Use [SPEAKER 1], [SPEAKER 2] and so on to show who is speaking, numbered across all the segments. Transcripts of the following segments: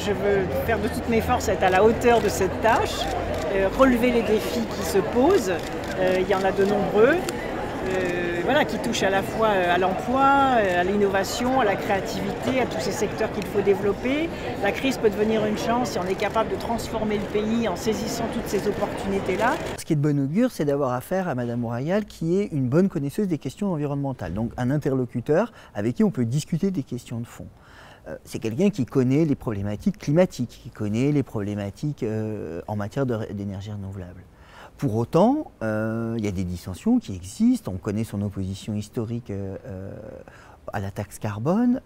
[SPEAKER 1] je veux faire de toutes mes forces, être à la hauteur de cette tâche, relever les défis qui se posent. Il y en a de nombreux, voilà, qui touchent à la fois à l'emploi, à l'innovation, à la créativité, à tous ces secteurs qu'il faut développer. La crise peut devenir une chance si on est capable de transformer le pays en saisissant toutes ces opportunités-là.
[SPEAKER 2] Ce qui est de bon augure, c'est d'avoir affaire à Madame Royal, qui est une bonne connaisseuse des questions environnementales, donc un interlocuteur avec qui on peut discuter des questions de fond. C'est quelqu'un qui connaît les problématiques climatiques, qui connaît les problématiques en matière d'énergie renouvelable. Pour autant, il y a des dissensions qui existent. On connaît son opposition historique à la taxe carbone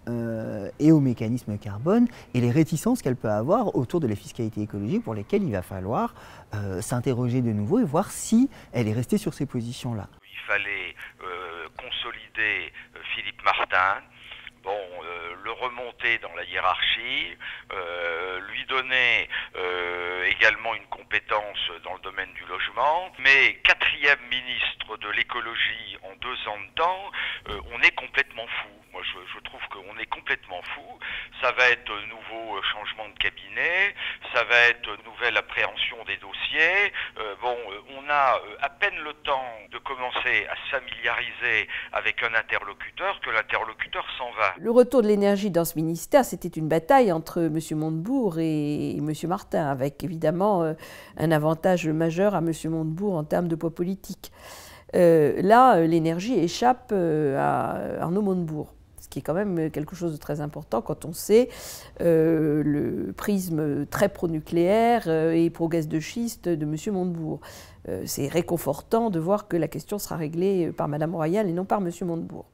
[SPEAKER 2] et au mécanisme carbone et les réticences qu'elle peut avoir autour de la fiscalité écologique pour lesquelles il va falloir s'interroger de nouveau et voir si elle est restée sur ces positions-là.
[SPEAKER 3] Il fallait consolider Philippe Martin. Bon, le remonter dans la hiérarchie, lui donner également une compétence dans le domaine du logement, mais quatrième ministre de l'écologie en 2 ans de temps, on est complètement fou. Moi, je trouve qu'on est complètement fou. Ça va être nouveau changement de cabinet, ça va être nouvelle appréhension des dossiers. On a à peine le temps de commencer à se familiariser avec un interlocuteur que l'interlocuteur s'en va.
[SPEAKER 4] Le retour de l'énergie dans ce ministère, c'était une bataille entre M. Montebourg et M. Martin, avec évidemment un avantage majeur à M. Montebourg en termes de poids politique. Là, l'énergie échappe à Arnaud Montebourg, ce qui est quand même quelque chose de très important quand on sait le prisme très pro-nucléaire et pro-gaz de schiste de M. Montebourg. C'est réconfortant de voir que la question sera réglée par Mme Royal et non par M. Montebourg.